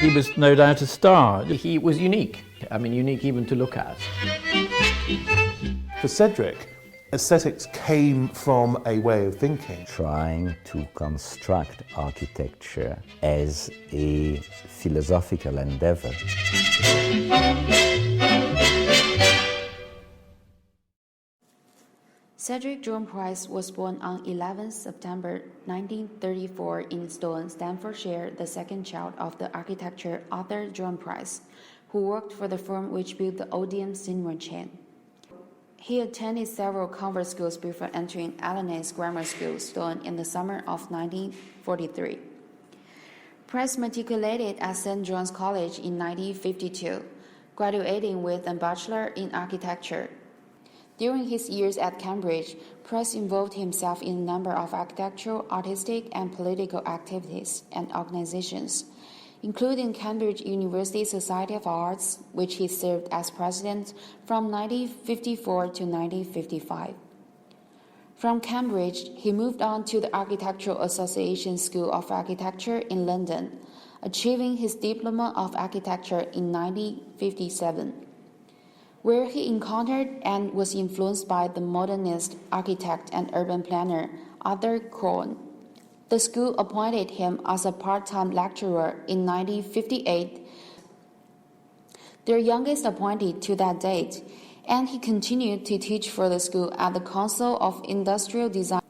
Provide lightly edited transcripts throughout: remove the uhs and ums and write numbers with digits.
He was no doubt a star. He was unique. I mean, unique even to look at. For Cedric, aesthetics came from a way of thinking. Trying to construct architecture as a philosophical endeavor. Cedric Price was born on 11 September 1934 in Stone, Staffordshire, the second child of the architect Arthur John Price, who worked for the firm which built the Odeon cinema chain. He attended several convent schools before entering Allen's Grammar School, Stone, in the summer of 1943. Price matriculated at St. John's College in 1952, graduating with a bachelor in architecture. During his years at Cambridge, Price involved himself in a number of architectural, artistic, and political activities and organizations, including Cambridge University Society of Arts, which he served as president from 1954 to 1955. From Cambridge, he moved on to the Architectural Association School of Architecture in London, achieving his Diploma of Architecture in 1957. Where he encountered and was influenced by the modernist architect and urban planner Arthur Cohn. The school appointed him as a part-time lecturer in 1958, their youngest appointee to that date, and he continued to teach for the school at the Council of Industrial Design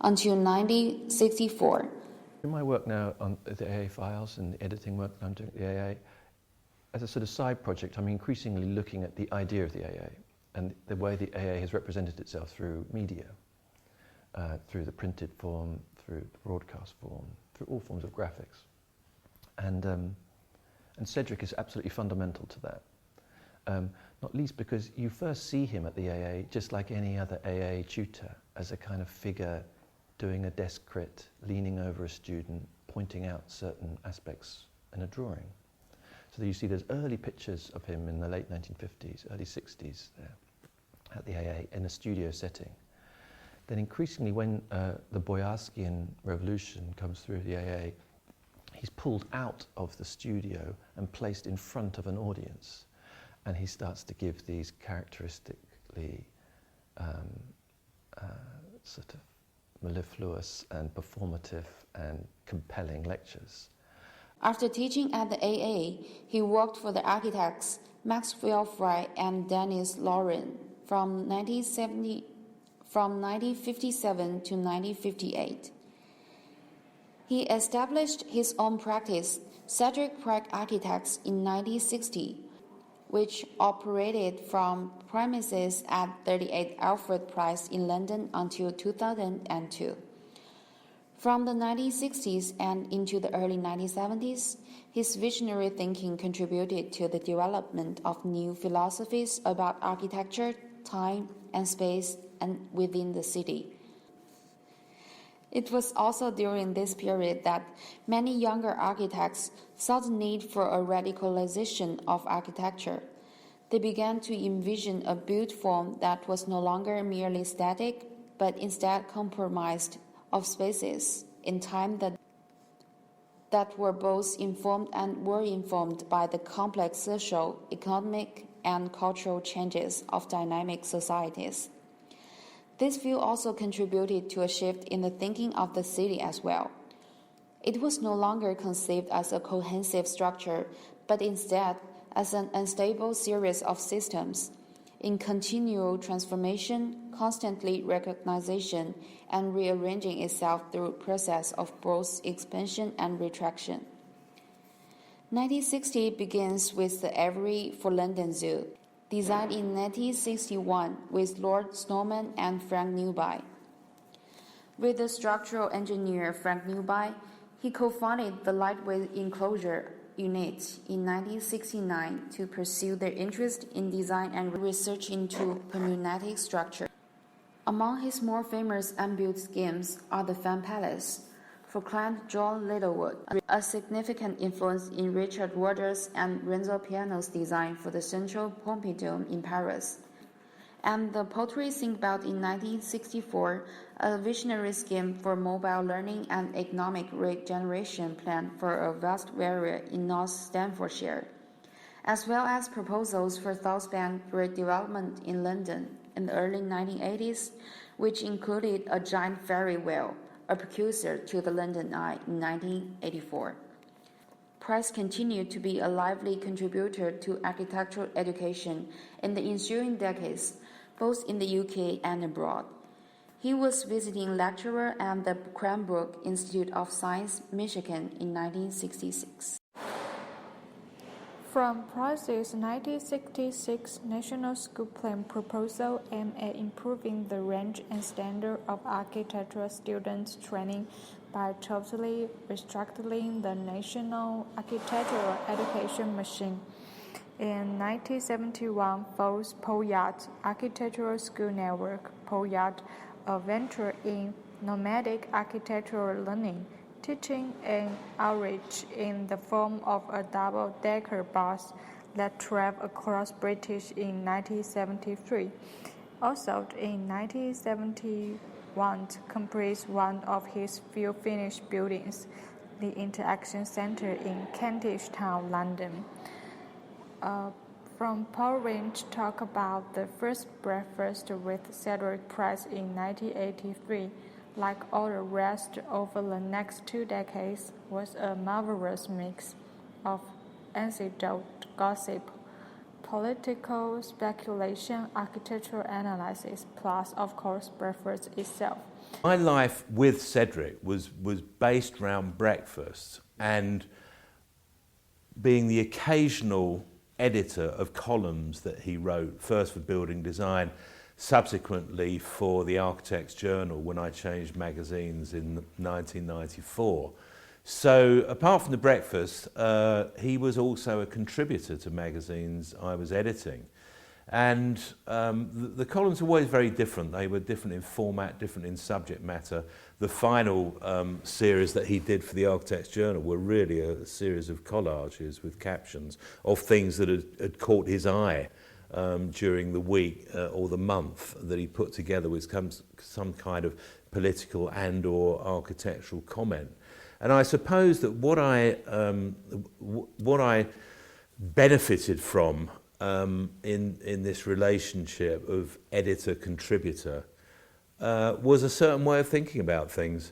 until 1964. In my work now on the AA files and the editing work I'm doing at the AA, as a sort of side project, I'm increasingly looking at the idea of the AA and the way the AA has represented itself through media, through the printed form, through the broadcast form, through all forms of graphics. And Cedric is absolutely fundamental to that, not least because you first see him at the AA just like any other AA tutor, as a kind of figure doing a desk crit, leaning over a student, pointing out certain aspects in a drawing. So you see there's early pictures of him in the late 1950s, early 60s there at the AA in a studio setting. Then increasingly when the Boyarskian revolution comes through the AA, he's pulled out of the studio and placed in front of an audience. And he starts to give these characteristically sort of mellifluous and performative and compelling lectures. After teaching at the AA, he worked for the architects Maxwell Fry and Dennis Lauren from 1957 to 1958. He established his own practice, Cedric Price Architects, in 1960, which operated from premises at 38 Alfred Price in London until 2002. From the 1960s and into the early 1970s, his visionary thinking contributed to the development of new philosophies about architecture, time, and space and within the city. It was also during this period that many younger architects saw the need for a radicalization of architecture. They began to envision a built form that was no longer merely static, but instead comprised of spaces in time that were both informed and were informed by the complex social, economic, and cultural changes of dynamic societies. This view also contributed to a shift in the thinking of the city as well. It was no longer conceived as a cohesive structure, but instead as an unstable series of systems in continual transformation, constantly recognition, and rearranging itself through a process of both expansion and retraction. 1960 begins with the Aviary for London Zoo, designed in 1961 with Lord Snowman and Frank Newby. With the structural engineer Frank Newby, he co-founded the Lightweight Enclosure Unit in 1969 to pursue their interest in design and research into pneumatic structure. Among his more famous unbuilt schemes are the Fan Palace, for client John Littlewood, a significant influence in Richard Waters and Renzo Piano's design for the Central Pompidou in Paris, and the Pottery Sink Belt in 1964, a visionary scheme for mobile learning and economic regeneration plan for a vast area in North Staffordshire, as well as proposals for South Bank redevelopment in London in the early 1980s, which included a giant ferry wheel, a precursor to the London Eye in 1984. Price continued to be a lively contributor to architectural education in the ensuing decades, both in the UK and abroad. He was visiting lecturer at the Cranbrook Institute of Science, Michigan in 1966. From Price's 1966 National School Plan proposal aimed at improving the range and standard of architectural students' training by totally restructuring the national architectural education machine. In 1971, Ford's Poyat Architectural School Network, Poyat, a venture in nomadic architectural learning, teaching and outreach in the form of a double-decker bus that traveled across British in 1973. Also in 1971, completes one of his few finished buildings, the Interaction Centre in Kentish Town, London. From Paul Range talk about the first breakfast with Cedric Price in 1983, like all the rest over the next 2 decades, was a marvelous mix of anecdote, gossip, political speculation, architectural analysis, plus, of course, breakfast itself. My life with Cedric was based around breakfast and being the occasional editor of columns that he wrote, first for Building Design, subsequently for the Architect's Journal when I changed magazines in 1994. So apart from the breakfast, he was also a contributor to magazines I was editing. And the columns were always very different. They were different in format, different in subject matter. The final series that he did for the Architect's Journal were really a series of collages with captions of things that had caught his eye during the week or the month that he put together with some kind of political and or architectural comment. And I suppose that what I benefited from in this relationship of editor-contributor was a certain way of thinking about things.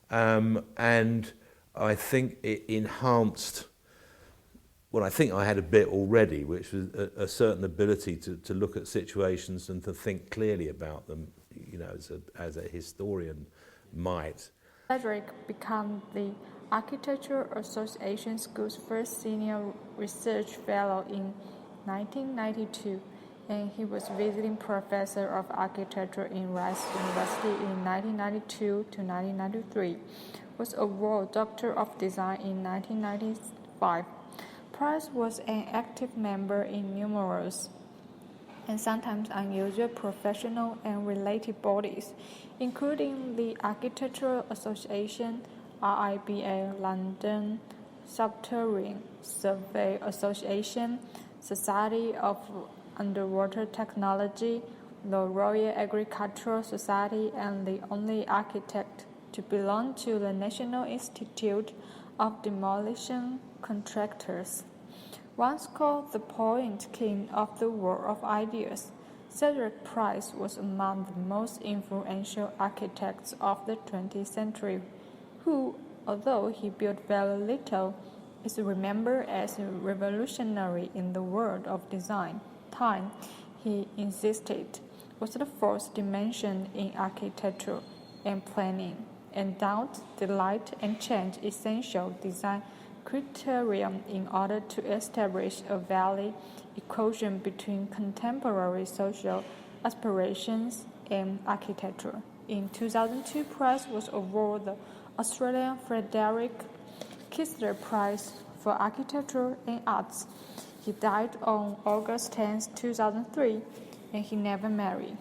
And I think it enhanced what I think I had a bit already, which was a certain ability to look at situations and to think clearly about them, you know, as a historian might. Cedric became the Architecture Association School's first senior research fellow in 1992, and he was visiting professor of architecture in Rice University in 1992 to 1993, was awarded Doctor of Design in 1995. Price was an active member in numerous and sometimes unusual professional and related bodies, including the Architectural Association, RIBA, London Subterranean Survey Association, Society of Underwater Technology, the Royal Agricultural Society, and the only architect to belong to the National Institute of Demolition Contractors. Once called the Point King of the World of Ideas, Cedric Price was among the most influential architects of the 20th century, who, although he built very little, is remembered as a revolutionary in the world of design. Time, he insisted, was the fourth dimension in architecture and planning, and doubt, delight, and change essential design criterion in order to establish a valid equation between contemporary social aspirations and architecture. In 2002, Price was awarded the Australian Frederick Kistler Prize for Architecture and Arts. He died on August 10, 2003, and he never married.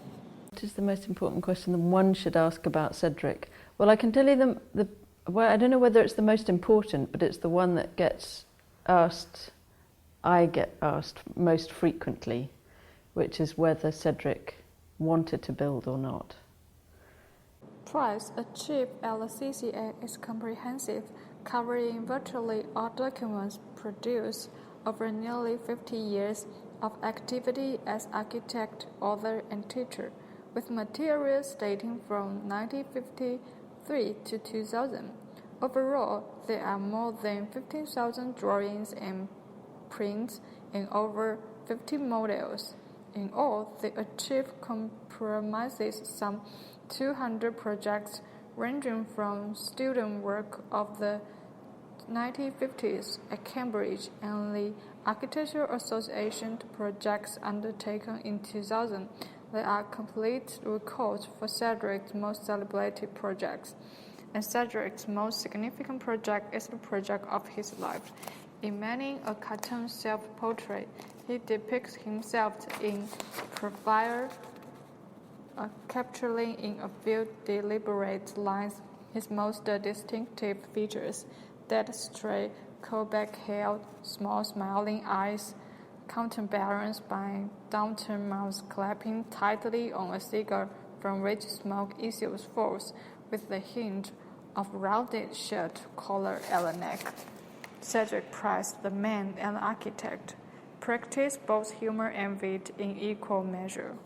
What is the most important question that one should ask about Cedric? Well, I can tell you well, I don't know whether it's the most important, but it's the one that I get asked most frequently, which is whether Cedric wanted to build or not. Price achieved at the CCA is comprehensive, covering virtually all documents produced over nearly 50 years of activity as architect, author, and teacher, with materials dating from 1953 to 2000. Overall, there are more than 15,000 drawings and prints and over 50 models. In all, the achieved comprises some 200 projects ranging from student work of the 1950s at Cambridge and the Architectural Association to projects undertaken in 2000. They are complete records for Cedric's most celebrated projects. And Cedric's most significant project is the project of his life. In many a cartoon self-portrait, he depicts himself in profile, capturing in a few deliberate lines his most distinctive features: that straight, curlback hair, small smiling eyes, counterbalanced by downturned mouth clapping tightly on a cigar from which smoke issues forth, with the hint of rounded shirt collar at the neck. Cedric Price, the man and the architect, practiced both humor and wit in equal measure.